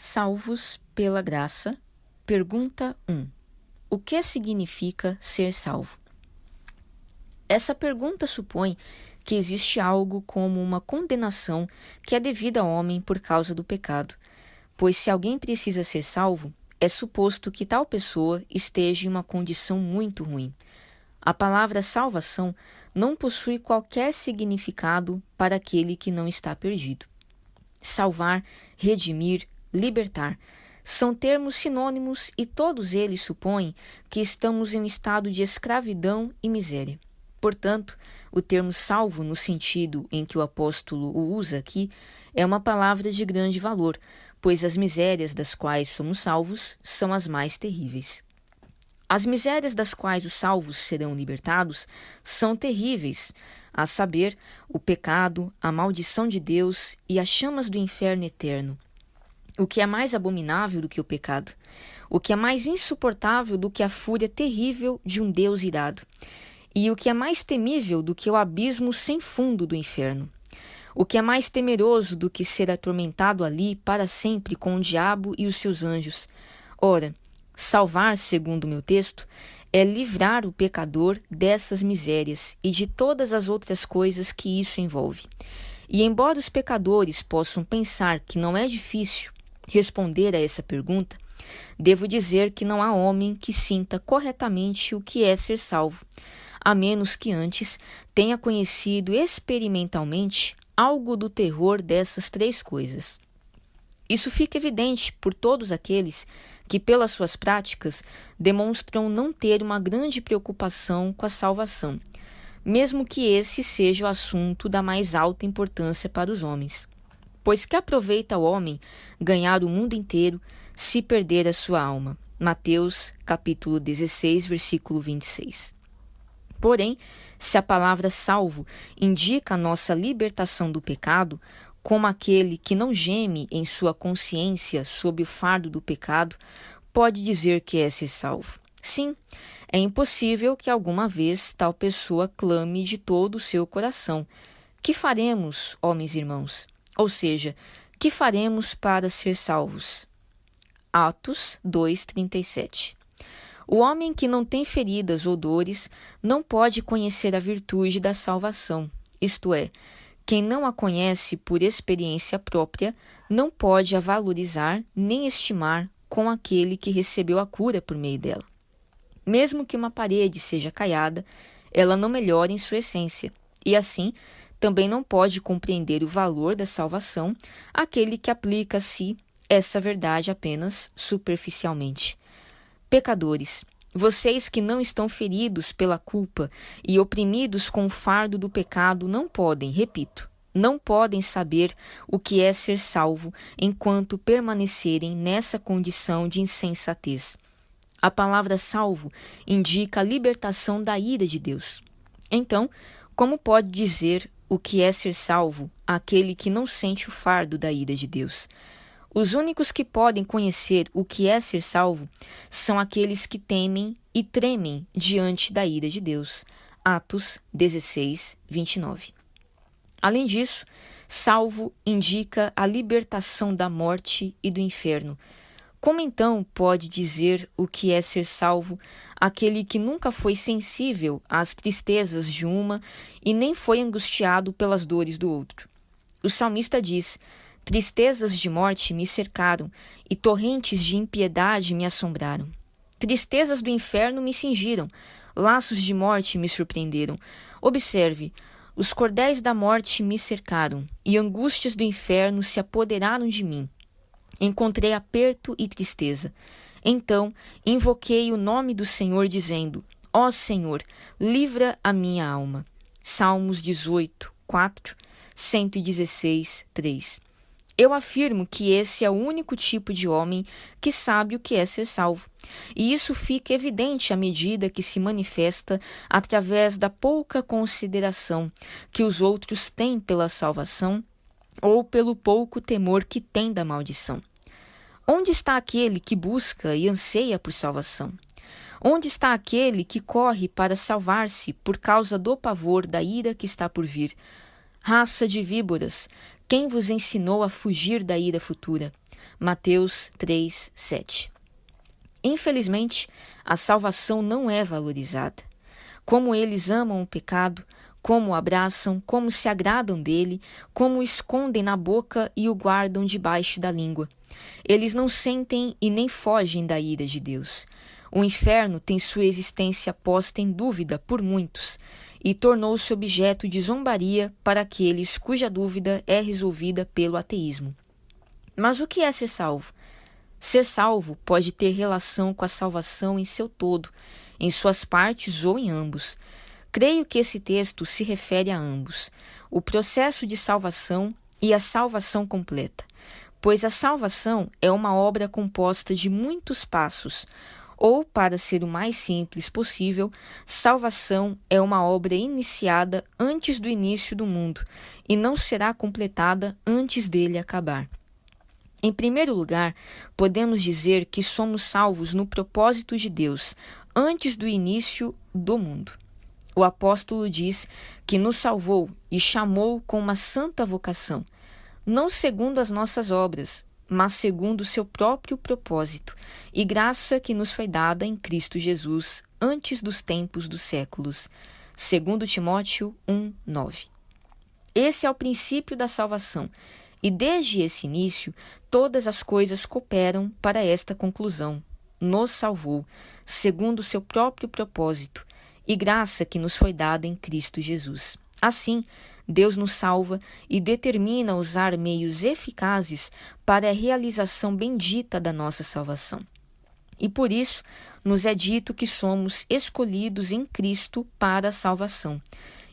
Salvos pela graça. Pergunta 1. O que significa ser salvo? Essa pergunta supõe que existe algo como uma condenação que é devida ao homem por causa do pecado, pois se alguém precisa ser salvo, é suposto que tal pessoa esteja em uma condição muito ruim. A palavra salvação não possui qualquer significado para aquele que não está perdido. Salvar, redimir, libertar são termos sinônimos e todos eles supõem que estamos em um estado de escravidão e miséria. Portanto, o termo salvo, no sentido em que o apóstolo o usa aqui, é uma palavra de grande valor, pois as misérias das quais somos salvos são as mais terríveis. As misérias das quais os salvos serão libertados são terríveis, a saber, o pecado, a maldição de Deus e as chamas do inferno eterno. O que é mais abominável do que o pecado? O que é mais insuportável do que a fúria terrível de um Deus irado? E o que é mais temível do que o abismo sem fundo do inferno? O que é mais temeroso do que ser atormentado ali para sempre com o diabo e os seus anjos? Ora, salvar, segundo o meu texto, é livrar o pecador dessas misérias e de todas as outras coisas que isso envolve. E embora os pecadores possam pensar que não é difícil responder a essa pergunta, devo dizer que não há homem que sinta corretamente o que é ser salvo, a menos que antes tenha conhecido experimentalmente algo do terror dessas três coisas. Isso fica evidente por todos aqueles que, pelas suas práticas, demonstram não ter uma grande preocupação com a salvação, mesmo que esse seja o assunto da mais alta importância para os homens. Pois que aproveita o homem ganhar o mundo inteiro se perder a sua alma. Mateus, capítulo 16, versículo 26. Porém, se a palavra salvo indica a nossa libertação do pecado, como aquele que não geme em sua consciência sob o fardo do pecado, pode dizer que é ser salvo. Sim, é impossível que alguma vez tal pessoa clame de todo o seu coração: que faremos, ó meus irmãos? Ou seja, que faremos para ser salvos? Atos 2:37. O homem que não tem feridas ou dores não pode conhecer a virtude da salvação, isto é, quem não a conhece por experiência própria não pode a valorizar nem estimar com aquele que recebeu a cura por meio dela. Mesmo que uma parede seja caiada, ela não melhora em sua essência, e assim também não pode compreender o valor da salvação aquele que aplica a si essa verdade apenas superficialmente. Pecadores, vocês que não estão feridos pela culpa e oprimidos com o fardo do pecado não podem, repito, não podem saber o que é ser salvo enquanto permanecerem nessa condição de insensatez. A palavra salvo indica a libertação da ira de Deus. Então, como pode dizer o que é ser salvo aquele que não sente o fardo da ira de Deus? Os únicos que podem conhecer o que é ser salvo são aqueles que temem e tremem diante da ira de Deus. Atos 16, 29. Além disso, salvo indica a libertação da morte e do inferno. Como então pode dizer o que é ser salvo aquele que nunca foi sensível às tristezas de uma e nem foi angustiado pelas dores do outro? O salmista diz: tristezas de morte me cercaram e torrentes de impiedade me assombraram. Tristezas do inferno me cingiram, laços de morte me surpreenderam. Observe, os cordéis da morte me cercaram e angústias do inferno se apoderaram de mim. Encontrei aperto e tristeza. Então invoquei o nome do Senhor, dizendo: ó Senhor, livra a minha alma. Salmos 18, 4, 116, 3. Eu afirmo que esse é o único tipo de homem que sabe o que é ser salvo. E isso fica evidente à medida que se manifesta através da pouca consideração que os outros têm pela salvação ou pelo pouco temor que têm da maldição. Onde está aquele que busca e anseia por salvação? Onde está aquele que corre para salvar-se por causa do pavor da ira que está por vir? Raça de víboras, Quem vos ensinou a fugir da ira futura? Mateus 3, 7. Infelizmente, a salvação não é valorizada. Como eles amam o pecado, como o abraçam, como se agradam dele, como o escondem na boca e o guardam debaixo da língua. Eles não sentem e nem fogem da ira de Deus. O inferno tem sua existência posta em dúvida por muitos e tornou-se objeto de zombaria para aqueles cuja dúvida é resolvida pelo ateísmo. Mas o que é ser salvo? Ser salvo pode ter relação com a salvação em seu todo, em suas partes ou em ambos. Creio que esse texto se refere a ambos, o processo de salvação e a salvação completa, pois a salvação é uma obra composta de muitos passos, ou, para ser o mais simples possível, salvação é uma obra iniciada antes do início do mundo e não será completada antes dele acabar. Em primeiro lugar, podemos dizer que somos salvos no propósito de Deus, antes do início do mundo. O apóstolo diz que nos salvou e chamou com uma santa vocação, não segundo as nossas obras, mas segundo o seu próprio propósito e graça que nos foi dada em Cristo Jesus antes dos tempos dos séculos. 2 Timóteo 1, 9. Esse é o princípio da salvação, e desde esse início todas as coisas cooperam para esta conclusão. Nos salvou, segundo o seu próprio propósito, e graça que nos foi dada em Cristo Jesus. Assim, Deus nos salva e determina usar meios eficazes para a realização bendita da nossa salvação. E por isso, nos é dito que somos escolhidos em Cristo para a salvação.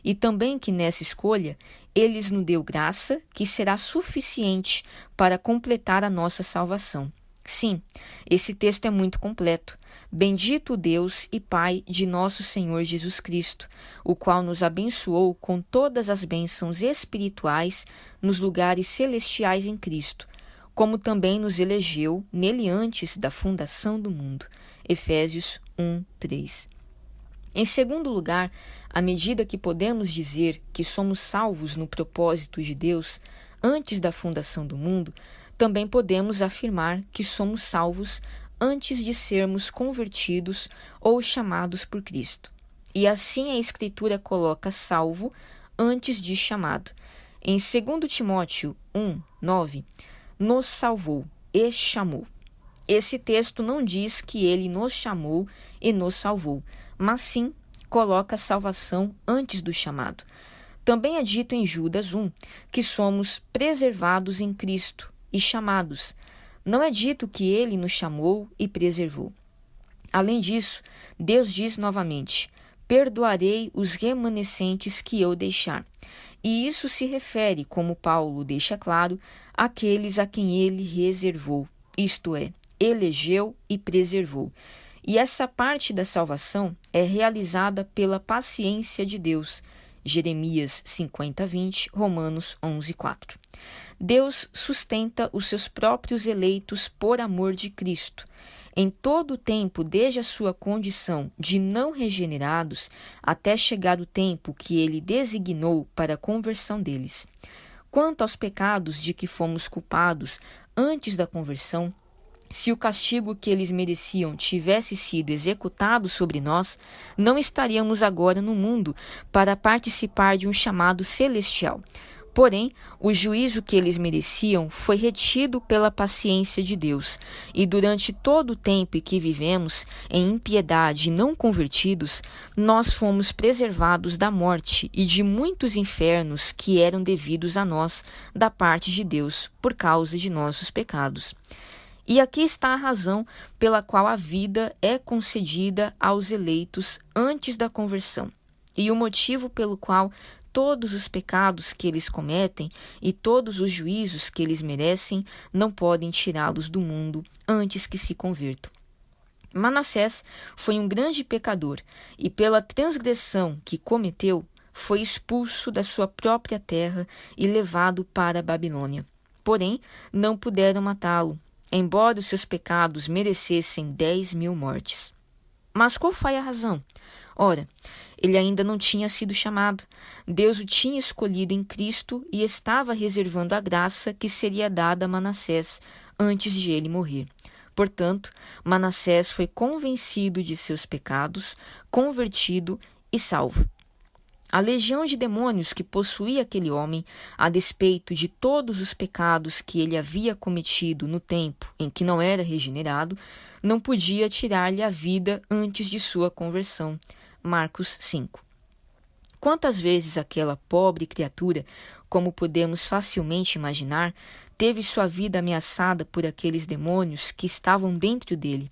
E também que nessa escolha, Ele nos deu graça que será suficiente para completar a nossa salvação. Sim, esse texto é muito completo. Bendito Deus e Pai de nosso Senhor Jesus Cristo, o qual nos abençoou com todas as bênçãos espirituais nos lugares celestiais em Cristo, como também nos elegeu nele antes da fundação do mundo. Efésios 1, 3. Em segundo lugar, à medida que podemos dizer que somos salvos no propósito de Deus antes da fundação do mundo, também podemos afirmar que somos salvos antes de sermos convertidos ou chamados por Cristo. E assim a Escritura coloca salvo antes de chamado. Em 2 Timóteo 1, 9, nos salvou e chamou. Esse texto não diz que ele nos chamou e nos salvou, mas sim coloca a salvação antes do chamado. Também é dito em Judas 1 que somos preservados em Cristo e chamados. Não é dito que ele nos chamou e preservou. Além disso, Deus diz novamente: perdoarei os remanescentes que eu deixar. E isso se refere, como Paulo deixa claro, àqueles a quem ele reservou, isto é, elegeu e preservou. E essa parte da salvação é realizada pela paciência de Deus. Jeremias 50, 20, Romanos 11, 4. Deus sustenta os seus próprios eleitos por amor de Cristo. Em todo o tempo, desde a sua condição de não regenerados, até chegar o tempo que ele designou para a conversão deles. Quanto aos pecados de que fomos culpados antes da conversão, se o castigo que eles mereciam tivesse sido executado sobre nós, não estaríamos agora no mundo para participar de um chamado celestial. Porém, o juízo que eles mereciam foi retido pela paciência de Deus, e durante todo o tempo que vivemos em impiedade e não convertidos, nós fomos preservados da morte e de muitos infernos que eram devidos a nós da parte de Deus por causa de nossos pecados. E aqui está a razão pela qual a vida é concedida aos eleitos antes da conversão, e o motivo pelo qual todos os pecados que eles cometem e todos os juízos que eles merecem não podem tirá-los do mundo antes que se convertam. Manassés foi um grande pecador e, pela transgressão que cometeu, foi expulso da sua própria terra e levado para a Babilônia. Porém, não puderam matá-lo, embora os seus pecados merecessem 10.000 mortes. Mas qual foi a razão? Ora, ele ainda não tinha sido chamado. Deus o tinha escolhido em Cristo e estava reservando a graça que seria dada a Manassés antes de ele morrer. Portanto, Manassés foi convencido de seus pecados, convertido e salvo. A legião de demônios que possuía aquele homem, a despeito de todos os pecados que ele havia cometido no tempo em que não era regenerado, não podia tirar-lhe a vida antes de sua conversão. Marcos 5. Quantas vezes aquela pobre criatura, como podemos facilmente imaginar, teve sua vida ameaçada por aqueles demônios que estavam dentro dele.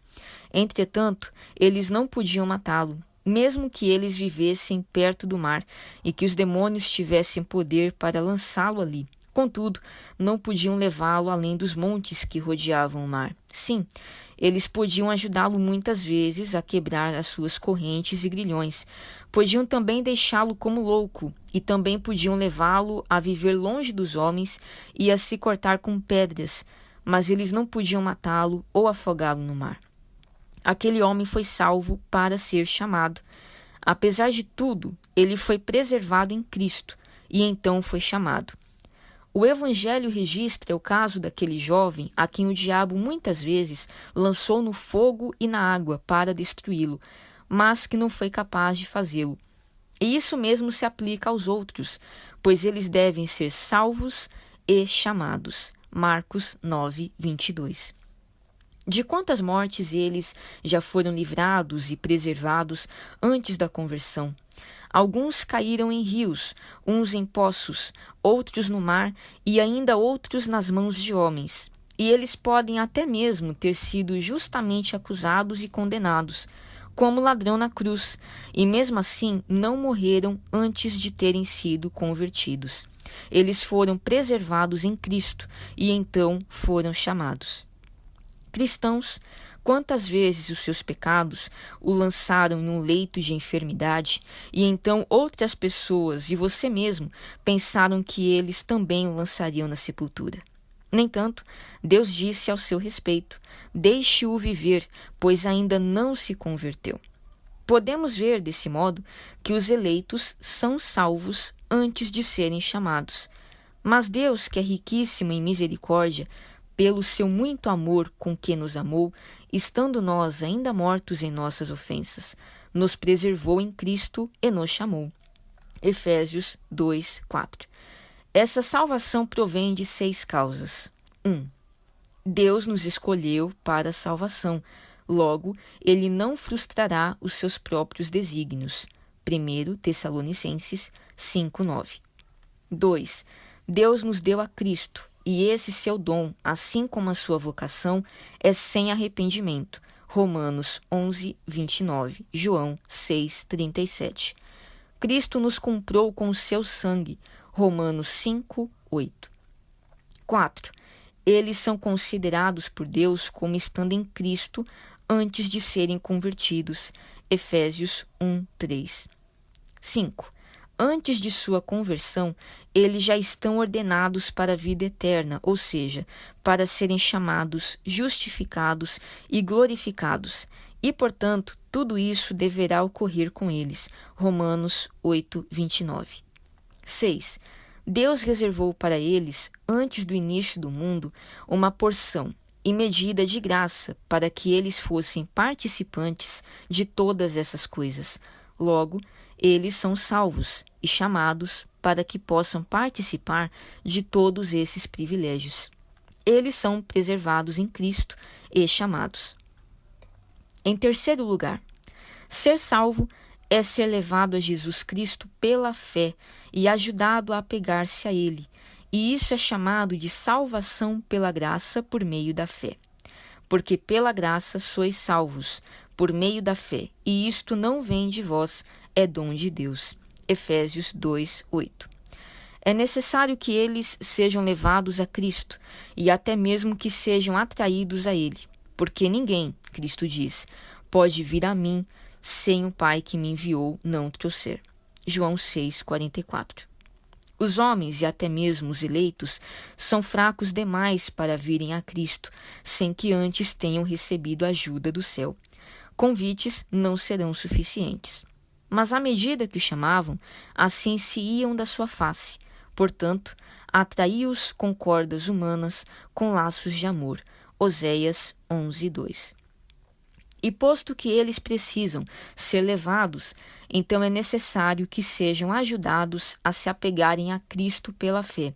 Entretanto, eles não podiam matá-lo, mesmo que eles vivessem perto do mar e que os demônios tivessem poder para lançá-lo ali. Contudo, não podiam levá-lo além dos montes que rodeavam o mar. Sim, eles podiam ajudá-lo muitas vezes a quebrar as suas correntes e grilhões. Podiam também deixá-lo como louco e também podiam levá-lo a viver longe dos homens e a se cortar com pedras, mas eles não podiam matá-lo ou afogá-lo no mar. Aquele homem foi salvo para ser chamado. Apesar de tudo, ele foi preservado em Cristo e então foi chamado. O Evangelho registra o caso daquele jovem a quem o diabo muitas vezes lançou no fogo e na água para destruí-lo, mas que não foi capaz de fazê-lo. E isso mesmo se aplica aos outros, pois eles devem ser salvos e chamados. Marcos 9, 22. De quantas mortes eles já foram livrados e preservados antes da conversão? Alguns caíram em rios, uns em poços, outros no mar e ainda outros nas mãos de homens. E eles podem até mesmo ter sido justamente acusados e condenados, como ladrão na cruz, e mesmo assim não morreram antes de terem sido convertidos. Eles foram preservados em Cristo e então foram chamados. Cristãos, quantas vezes os seus pecados o lançaram em um leito de enfermidade e então outras pessoas e você mesmo pensaram que eles também o lançariam na sepultura? No entanto, Deus disse ao seu respeito: deixe-o viver, pois ainda não se converteu. Podemos ver, desse modo, que os eleitos são salvos antes de serem chamados. Mas Deus, que é riquíssimo em misericórdia, pelo seu muito amor com que nos amou, estando nós ainda mortos em nossas ofensas, nos preservou em Cristo e nos chamou. Efésios 2, 4. Essa salvação provém de 6 causas. 1. Deus nos escolheu para a salvação. Logo, Ele não frustrará os seus próprios desígnios. 1 Tessalonicenses 5, 9. 2. Deus nos deu a Cristo, e esse seu dom, assim como a sua vocação, é sem arrependimento. Romanos 11, 29, João 6, 37. Cristo nos comprou com o seu sangue. Romanos 5, 8. 4. Eles são considerados por Deus como estando em Cristo antes de serem convertidos. Efésios 1, 3. 5. Antes de sua conversão, eles já estão ordenados para a vida eterna, ou seja, para serem chamados, justificados e glorificados. E, portanto, tudo isso deverá ocorrer com eles. Romanos 8, 29. 6. Deus reservou para eles, antes do início do mundo, uma porção e medida de graça para que eles fossem participantes de todas essas coisas. Logo, eles são salvos e chamados para que possam participar de todos esses privilégios. Eles são preservados em Cristo e chamados. Em terceiro lugar, ser salvo é ser levado a Jesus Cristo pela fé e ajudado a apegar-se a Ele. E isso é chamado de salvação pela graça por meio da fé. Porque pela graça sois salvos, por meio da fé, e isto não vem de vós, é dom de Deus. Efésios 2, 8. É necessário que eles sejam levados a Cristo, e até mesmo que sejam atraídos a Ele, porque ninguém, Cristo diz, pode vir a mim sem o Pai que me enviou não trouxer. João 6, 44. Os homens e até mesmo os eleitos são fracos demais para virem a Cristo, sem que antes tenham recebido a ajuda do céu. Convites não serão suficientes. mas à medida que o chamavam, assim se iam da sua face. Portanto, atraí-os com cordas humanas, com laços de amor. Oséias 11:2. E posto que eles precisam ser levados, então é necessário que sejam ajudados a se apegarem a Cristo pela fé.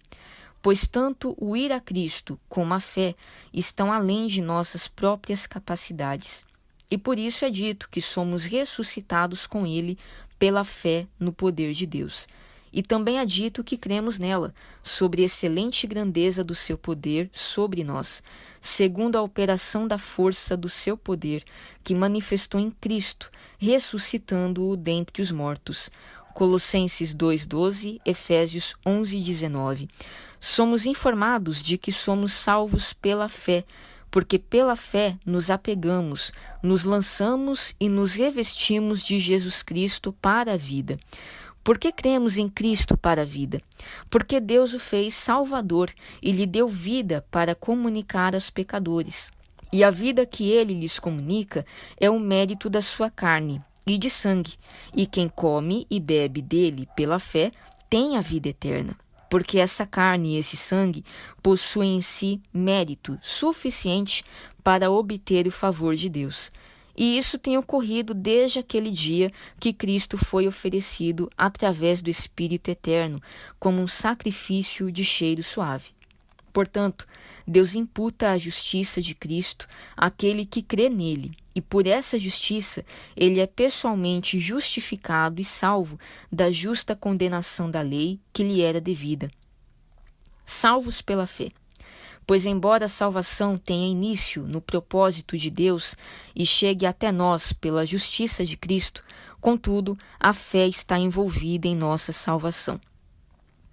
Pois tanto o ir a Cristo como a fé estão além de nossas próprias capacidades. E por isso é dito que somos ressuscitados com Ele pela fé no poder de Deus. E também é dito que cremos nela, sobre a excelente grandeza do seu poder sobre nós, segundo a operação da força do seu poder, que manifestou em Cristo, ressuscitando-o dentre os mortos. Colossenses 2:12, Efésios 11:19. Somos informados de que somos salvos pela fé, porque pela fé nos apegamos, nos lançamos e nos revestimos de Jesus Cristo para a vida. Por que cremos em Cristo para a vida? Porque Deus o fez Salvador e lhe deu vida para comunicar aos pecadores. E a vida que ele lhes comunica é o mérito da sua carne e de sangue, e quem come e bebe dele pela fé tem a vida eterna. Porque essa carne e esse sangue possuem em si mérito suficiente para obter o favor de Deus. E isso tem ocorrido desde aquele dia que Cristo foi oferecido através do Espírito Eterno como um sacrifício de cheiro suave. Portanto, Deus imputa a justiça de Cristo àquele que crê nele, e por essa justiça ele é pessoalmente justificado e salvo da justa condenação da lei que lhe era devida. Salvos pela fé. Pois embora a salvação tenha início no propósito de Deus e chegue até nós pela justiça de Cristo, contudo, a fé está envolvida em nossa salvação.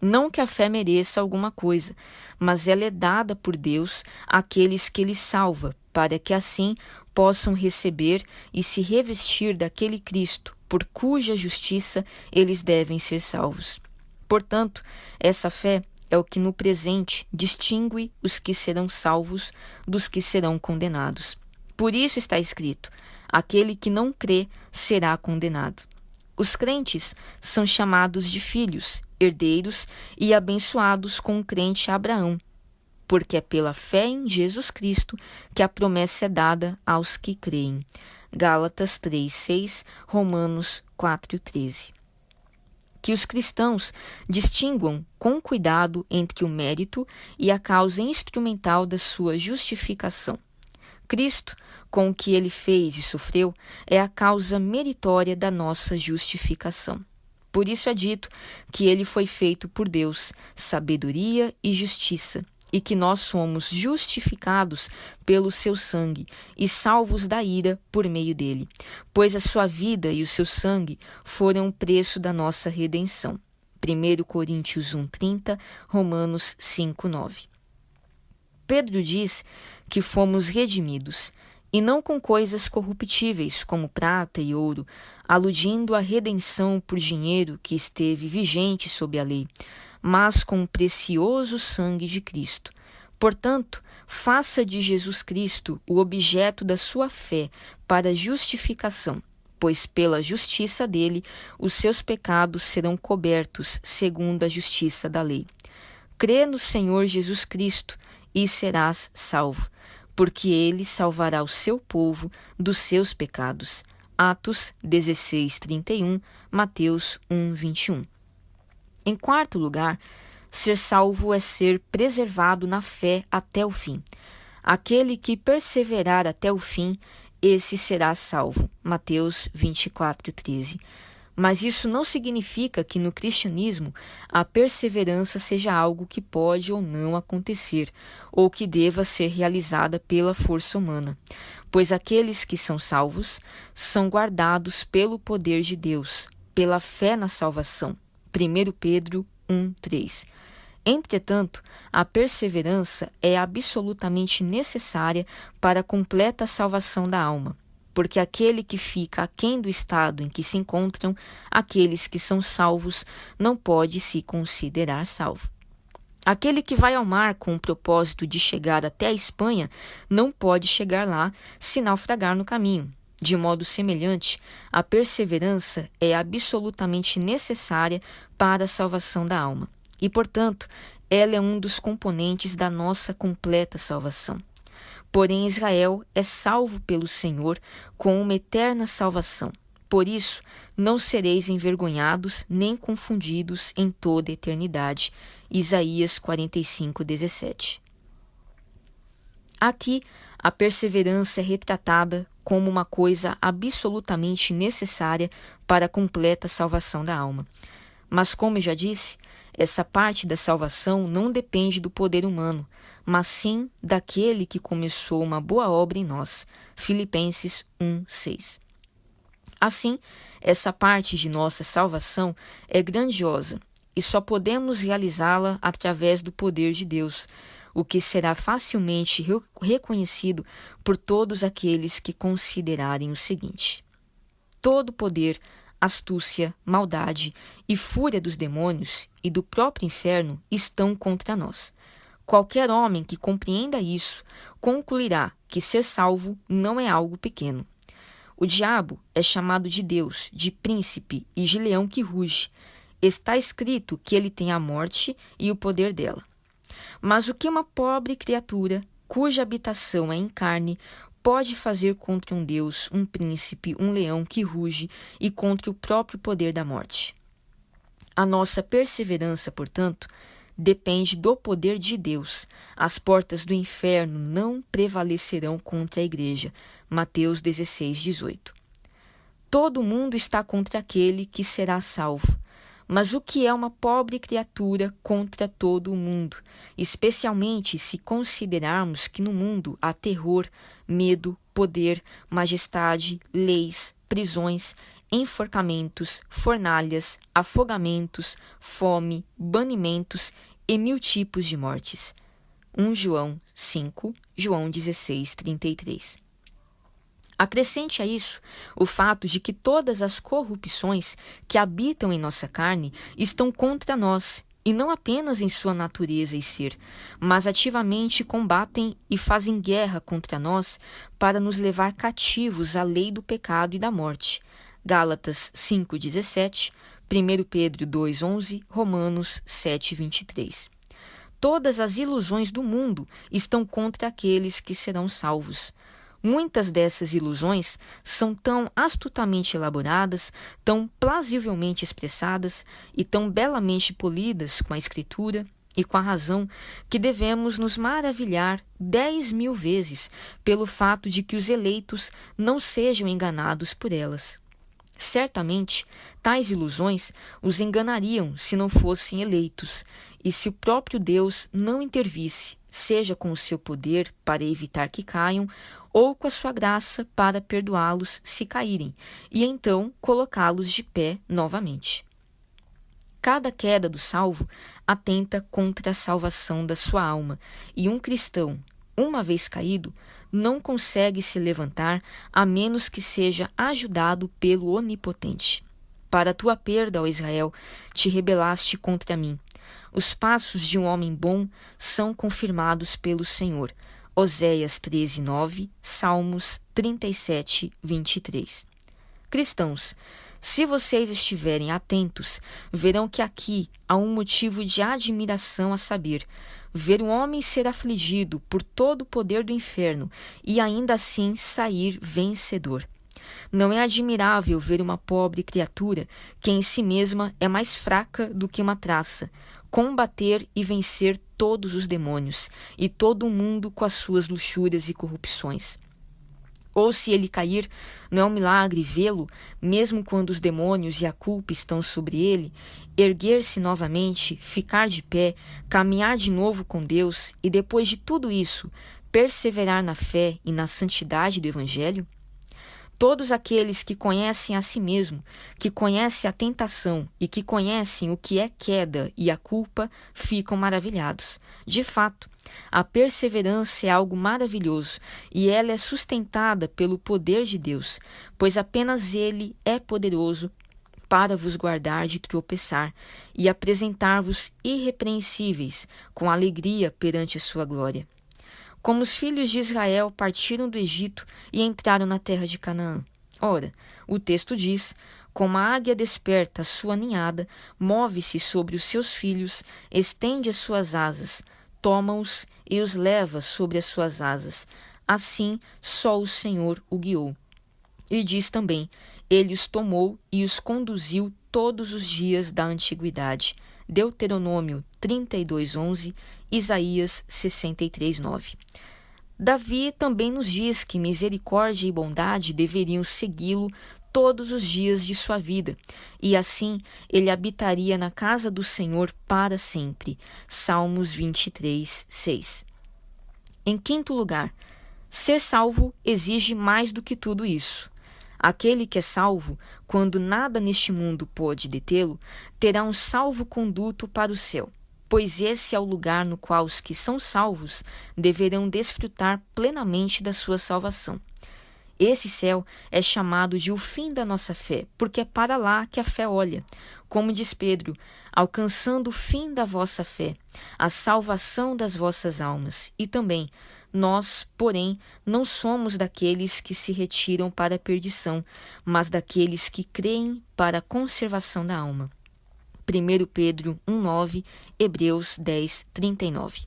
Não que a fé mereça alguma coisa, mas ela é dada por Deus àqueles que Ele salva, para que assim possam receber e se revestir daquele Cristo, por cuja justiça eles devem ser salvos. Portanto, essa fé é o que no presente distingue os que serão salvos dos que serão condenados. Por isso está escrito: aquele que não crê será condenado. Os crentes são chamados de filhos, herdeiros e abençoados com o crente Abraão, porque é pela fé em Jesus Cristo que a promessa é dada aos que creem. Gálatas 3:6, Romanos 4:13. Que os cristãos distinguam com cuidado entre o mérito e a causa instrumental da sua justificação. Cristo, com o que ele fez e sofreu, é a causa meritória da nossa justificação. Por isso é dito que ele foi feito por Deus, sabedoria e justiça, e que nós somos justificados pelo seu sangue e salvos da ira por meio dele, pois a sua vida e o seu sangue foram o preço da nossa redenção. 1 Coríntios 1:30, Romanos 5:9. Pedro diz que fomos redimidos, e não com coisas corruptíveis como prata e ouro, aludindo à redenção por dinheiro que esteve vigente sob a lei, mas com o precioso sangue de Cristo. Portanto, faça de Jesus Cristo o objeto da sua fé para a justificação, pois pela justiça dele os seus pecados serão cobertos segundo a justiça da lei. Crê no Senhor Jesus Cristo e serás salvo, porque ele salvará o seu povo dos seus pecados. Atos 16:31, Mateus 1:21. Em quarto lugar, ser salvo é ser preservado na fé até o fim. Aquele que perseverar até o fim, esse será salvo. Mateus 24:13. Mas isso não significa que no cristianismo a perseverança seja algo que pode ou não acontecer, ou que deva ser realizada pela força humana, pois aqueles que são salvos são guardados pelo poder de Deus, pela fé na salvação. 1 Pedro 1:3. Entretanto, a perseverança é absolutamente necessária para a completa salvação da alma, porque aquele que fica aquém do estado em que se encontram aqueles que são salvos não pode se considerar salvo. Aquele que vai ao mar com o propósito de chegar até a Espanha não pode chegar lá se naufragar no caminho. De modo semelhante, a perseverança é absolutamente necessária para a salvação da alma e, portanto, ela é um dos componentes da nossa completa salvação. Porém, Israel é salvo pelo Senhor com uma eterna salvação. Por isso, não sereis envergonhados nem confundidos em toda a eternidade. Isaías 45:17. Aqui, a perseverança é retratada como uma coisa absolutamente necessária para a completa salvação da alma. Mas, como eu já disse, essa parte da salvação não depende do poder humano, mas sim daquele que começou uma boa obra em nós. Filipenses 1:6. Assim, essa parte de nossa salvação é grandiosa e só podemos realizá-la através do poder de Deus, o que será facilmente reconhecido por todos aqueles que considerarem o seguinte: todo poder, astúcia, maldade e fúria dos demônios e do próprio inferno estão contra nós. Qualquer homem que compreenda isso concluirá que ser salvo não é algo pequeno. O diabo é chamado de Deus, de príncipe e de leão que ruge. Está escrito que ele tem a morte e o poder dela. Mas o que uma pobre criatura, cuja habitação é em carne, pode fazer contra um Deus, um príncipe, um leão que ruge e contra o próprio poder da morte? A nossa perseverança, portanto, depende do poder de Deus. As portas do inferno não prevalecerão contra a igreja. Mateus 16:18. Todo mundo está contra aquele que será salvo. Mas o que é uma pobre criatura contra todo o mundo, especialmente se considerarmos que no mundo há terror, medo, poder, majestade, leis, prisões, enforcamentos, fornalhas, afogamentos, fome, banimentos e 1000 tipos de mortes. 1 João 5, João 16:33. Acrescente a isso o fato de que todas as corrupções que habitam em nossa carne estão contra nós, e não apenas em sua natureza e ser, mas ativamente combatem e fazem guerra contra nós para nos levar cativos à lei do pecado e da morte. Gálatas 5:17, 1 Pedro 2:11, Romanos 7:23. Todas as ilusões do mundo estão contra aqueles que serão salvos. Muitas dessas ilusões são tão astutamente elaboradas, tão plausivelmente expressadas e tão belamente polidas com a Escritura e com a razão que devemos nos maravilhar 10.000 vezes pelo fato de que os eleitos não sejam enganados por elas. Certamente, tais ilusões os enganariam se não fossem eleitos, e se o próprio Deus não intervisse, seja com o seu poder para evitar que caiam, ou com a sua graça para perdoá-los se caírem, e então colocá-los de pé novamente. Cada queda do salvo atenta contra a salvação da sua alma, e um cristão, uma vez caído, não consegue se levantar a menos que seja ajudado pelo Onipotente. Para a tua perda, ó Israel, te rebelaste contra mim. Os passos de um homem bom são confirmados pelo Senhor. Oséias 13:9, Salmos 37:23. Cristãos, se vocês estiverem atentos, verão que aqui há um motivo de admiração, a saber, ver um homem ser afligido por todo o poder do inferno e ainda assim sair vencedor. Não é admirável ver uma pobre criatura que em si mesma é mais fraca do que uma traça, combater e vencer todos os demônios e todo o mundo com as suas luxúrias e corrupções. Ou se ele cair, não é um milagre vê-lo, mesmo quando os demônios e a culpa estão sobre ele, erguer-se novamente, ficar de pé, caminhar de novo com Deus e depois de tudo isso, perseverar na fé e na santidade do Evangelho? Todos aqueles que conhecem a si mesmo, que conhecem a tentação e que conhecem o que é queda e a culpa, ficam maravilhados. De fato, a perseverança é algo maravilhoso e ela é sustentada pelo poder de Deus, pois apenas Ele é poderoso para vos guardar de tropeçar e apresentar-vos irrepreensíveis com alegria perante a sua glória. Como os filhos de Israel partiram do Egito e entraram na terra de Canaã. Ora, o texto diz: como a águia desperta a sua ninhada, move-se sobre os seus filhos, estende as suas asas, toma-os e os leva sobre as suas asas. Assim, só o Senhor o guiou. E diz também: ele os tomou e os conduziu todos os dias da antiguidade. Deuteronômio 32:11, Isaías 63:9. Davi também nos diz que misericórdia e bondade deveriam segui-lo todos os dias de sua vida, e assim ele habitaria na casa do Senhor para sempre. Salmos 23:6. Em quinto lugar, ser salvo exige mais do que tudo isso. Aquele que é salvo, quando nada neste mundo pode detê-lo, terá um salvo-conduto para o céu, pois esse é o lugar no qual os que são salvos deverão desfrutar plenamente da sua salvação. Esse céu é chamado de o fim da nossa fé, porque é para lá que a fé olha. Como diz Pedro, alcançando o fim da vossa fé, a salvação das vossas almas. E também, nós, porém, não somos daqueles que se retiram para a perdição, mas daqueles que creem para a conservação da alma. 1 Pedro 1:9, Hebreus 10:39.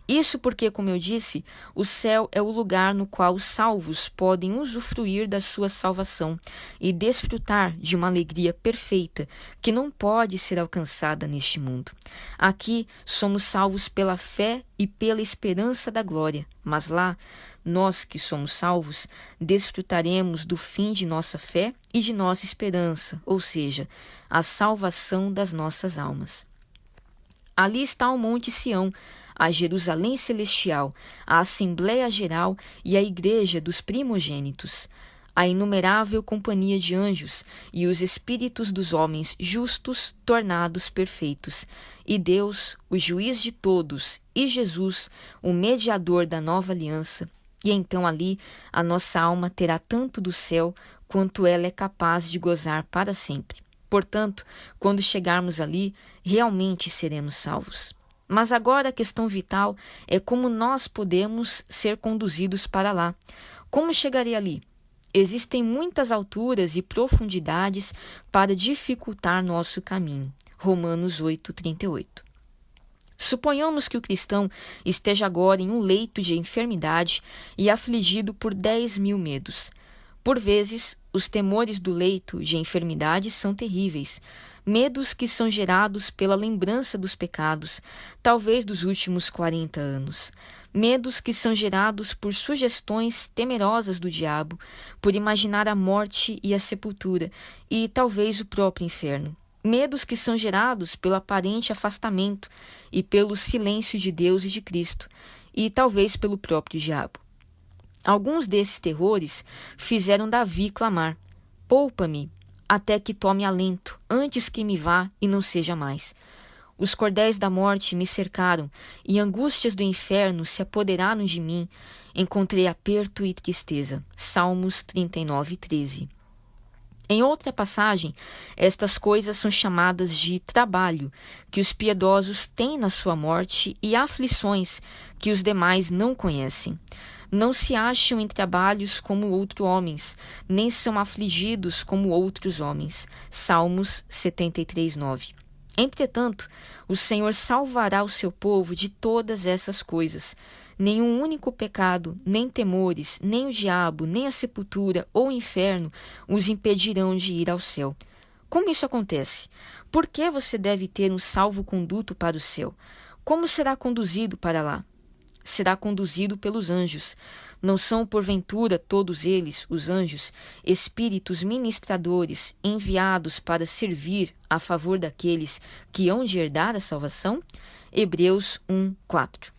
Isso porque, como eu disse, o céu é o lugar no qual os salvos podem usufruir da sua salvação e desfrutar de uma alegria perfeita que não pode ser alcançada neste mundo. Aqui somos salvos pela fé e pela esperança da glória, mas lá, nós que somos salvos, desfrutaremos do fim de nossa fé e de nossa esperança, ou seja, a salvação das nossas almas. Ali está o Monte Sião, a Jerusalém celestial, a Assembleia Geral e a Igreja dos primogênitos, a inumerável companhia de anjos e os espíritos dos homens justos tornados perfeitos, e Deus, o juiz de todos, e Jesus, o mediador da nova aliança. E então ali a nossa alma terá tanto do céu quanto ela é capaz de gozar para sempre. Portanto, quando chegarmos ali, realmente seremos salvos. Mas agora a questão vital é como nós podemos ser conduzidos para lá. Como chegarei ali? Existem muitas alturas e profundidades para dificultar nosso caminho. Romanos 8:38. Suponhamos que o cristão esteja agora em um leito de enfermidade e afligido por 10.000 medos. Por vezes, os temores do leito de enfermidade são terríveis, medos que são gerados pela lembrança dos pecados, talvez dos últimos 40 anos. Medos que são gerados por sugestões temerosas do diabo, por imaginar a morte e a sepultura, e talvez o próprio inferno. Medos que são gerados pelo aparente afastamento e pelo silêncio de Deus e de Cristo, e talvez pelo próprio diabo. Alguns desses terrores fizeram Davi clamar: poupa-me, até que tome alento, antes que me vá e não seja mais. Os cordéis da morte me cercaram, e angústias do inferno se apoderaram de mim. Encontrei aperto e tristeza. Salmos 39:13. Em outra passagem, estas coisas são chamadas de trabalho, que os piedosos têm na sua morte, e aflições, que os demais não conhecem. Não se acham em trabalhos como outros homens, nem são afligidos como outros homens. Salmos 73:9. Entretanto, o Senhor salvará o seu povo de todas essas coisas. Nenhum único pecado, nem temores, nem o diabo, nem a sepultura ou o inferno os impedirão de ir ao céu. Como isso acontece? Por que você deve ter um salvo-conduto para o céu? Como será conduzido para lá? Será conduzido pelos anjos. Não são, porventura, todos eles, os anjos, espíritos ministradores enviados para servir a favor daqueles que hão de herdar a salvação? Hebreus 1:4.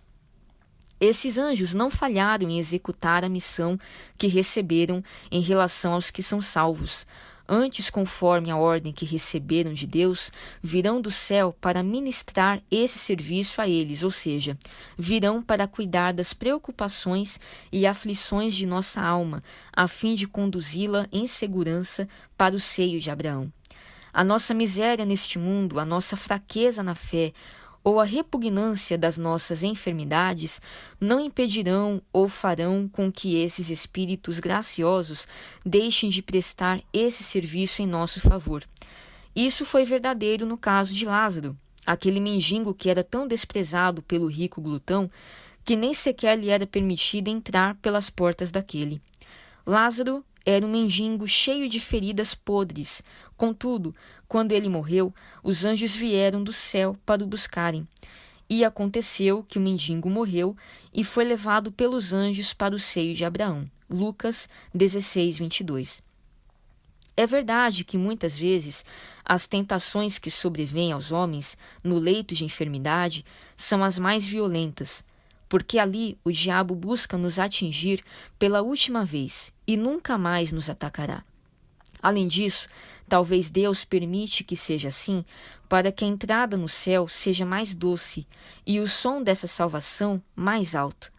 Esses anjos não falharam em executar a missão que receberam em relação aos que são salvos. Antes, conforme a ordem que receberam de Deus, virão do céu para ministrar esse serviço a eles, ou seja, virão para cuidar das preocupações e aflições de nossa alma, a fim de conduzi-la em segurança para o seio de Abraão. A nossa miséria neste mundo, a nossa fraqueza na fé, ou a repugnância das nossas enfermidades não impedirão ou farão com que esses espíritos graciosos deixem de prestar esse serviço em nosso favor. Isso foi verdadeiro no caso de Lázaro, aquele mendigo que era tão desprezado pelo rico glutão que nem sequer lhe era permitido entrar pelas portas daquele. Lázaro era um mendigo cheio de feridas podres. Contudo, quando ele morreu, os anjos vieram do céu para o buscarem. E aconteceu que o mendigo morreu e foi levado pelos anjos para o seio de Abraão. Lucas 16, 22. É verdade que muitas vezes as tentações que sobrevêm aos homens no leito de enfermidade são as mais violentas, porque ali o diabo busca nos atingir pela última vez e nunca mais nos atacará. Além disso, talvez Deus permite que seja assim para que a entrada no céu seja mais doce e o som dessa salvação mais alto.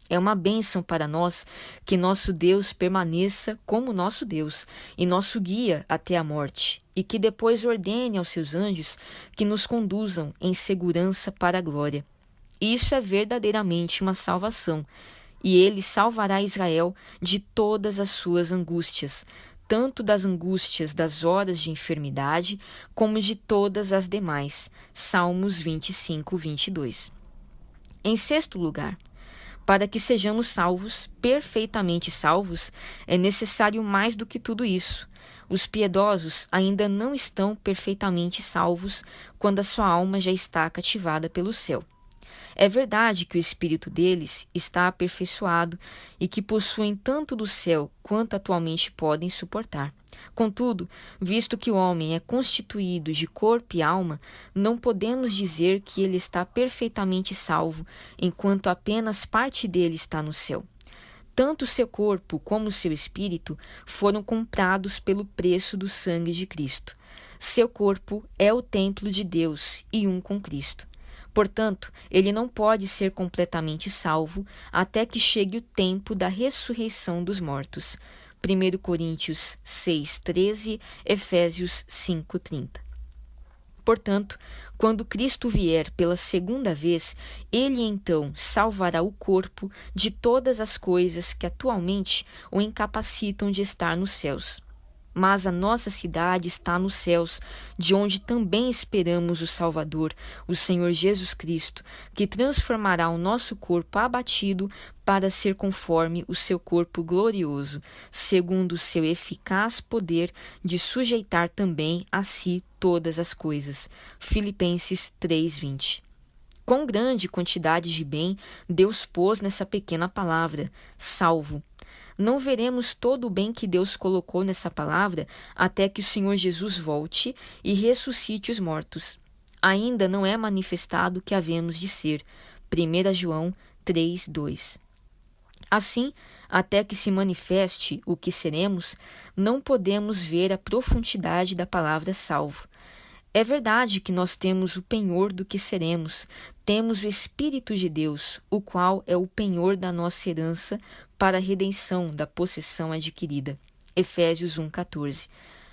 É uma bênção para nós que nosso Deus permaneça como nosso Deus e nosso guia até a morte, e que depois ordene aos seus anjos que nos conduzam em segurança para a glória. Isso é verdadeiramente uma salvação, e ele salvará Israel de todas as suas angústias, tanto das angústias das horas de enfermidade, como de todas as demais. Salmos 25, 22. Em sexto lugar, para que sejamos salvos, perfeitamente salvos, é necessário mais do que tudo isso. Os piedosos ainda não estão perfeitamente salvos quando a sua alma já está cativada pelo céu. É verdade que o espírito deles está aperfeiçoado e que possuem tanto do céu quanto atualmente podem suportar. Contudo, visto que o homem é constituído de corpo e alma, não podemos dizer que ele está perfeitamente salvo, enquanto apenas parte dele está no céu. Tanto seu corpo como seu espírito foram comprados pelo preço do sangue de Cristo. Seu corpo é o templo de Deus e um com Cristo. Portanto, ele não pode ser completamente salvo até que chegue o tempo da ressurreição dos mortos. 1 Coríntios 6:13, Efésios 5:30. Portanto, quando Cristo vier pela segunda vez, ele então salvará o corpo de todas as coisas que atualmente o incapacitam de estar nos céus. Mas a nossa cidade está nos céus, de onde também esperamos o Salvador, o Senhor Jesus Cristo, que transformará o nosso corpo abatido para ser conforme o seu corpo glorioso, segundo o seu eficaz poder de sujeitar também a si todas as coisas. Filipenses 3:20. Quão grande quantidade de bem Deus pôs nessa pequena palavra, salvo. Não veremos todo o bem que Deus colocou nessa palavra até que o Senhor Jesus volte e ressuscite os mortos. Ainda não é manifestado o que havemos de ser. 1 João 3:2. Assim, até que se manifeste o que seremos, não podemos ver a profundidade da palavra salvo. É verdade que nós temos o penhor do que seremos, temos o Espírito de Deus, o qual é o penhor da nossa herança para a redenção da possessão adquirida. Efésios 1:14.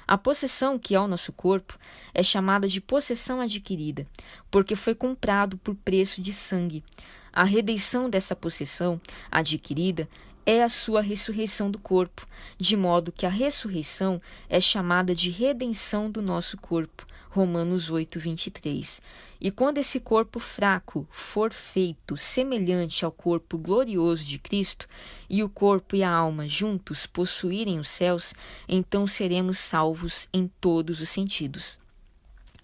A possessão que é o nosso corpo é chamada de possessão adquirida, porque foi comprado por preço de sangue. A redenção dessa possessão adquirida é a sua ressurreição do corpo, de modo que a ressurreição é chamada de redenção do nosso corpo. Romanos 8:23. E quando esse corpo fraco for feito semelhante ao corpo glorioso de Cristo, e o corpo e a alma juntos possuírem os céus, então seremos salvos em todos os sentidos.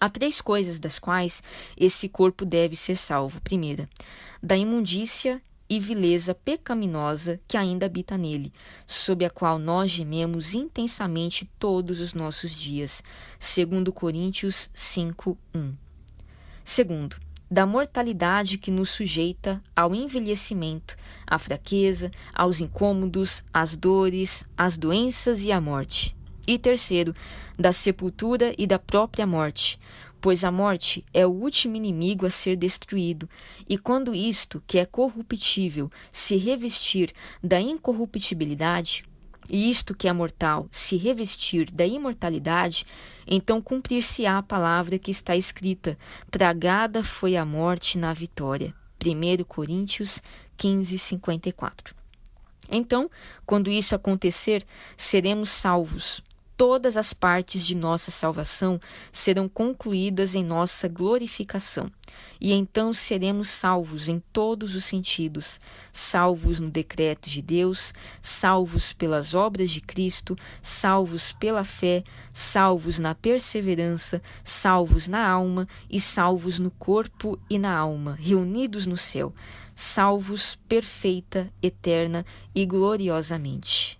Há 3 coisas das quais esse corpo deve ser salvo. Primeira, da imundícia e vileza pecaminosa que ainda habita nele, sob a qual nós gememos intensamente todos os nossos dias. 2 Coríntios 5:1. Segundo, da mortalidade que nos sujeita ao envelhecimento, à fraqueza, aos incômodos, às dores, às doenças e à morte. E terceiro, da sepultura e da própria morte, pois a morte é o último inimigo a ser destruído, e quando isto, que é corruptível, se revestir da incorruptibilidade, e isto que é mortal se revestir da imortalidade, então cumprir-se-á a palavra que está escrita: tragada foi a morte na vitória. 1 Coríntios 15, 54. Então, quando isso acontecer, seremos salvos. Todas as partes de nossa salvação serão concluídas em nossa glorificação. E então seremos salvos em todos os sentidos, salvos no decreto de Deus, salvos pelas obras de Cristo, salvos pela fé, salvos na perseverança, salvos na alma e salvos no corpo e na alma, reunidos no céu, salvos perfeita, eterna e gloriosamente.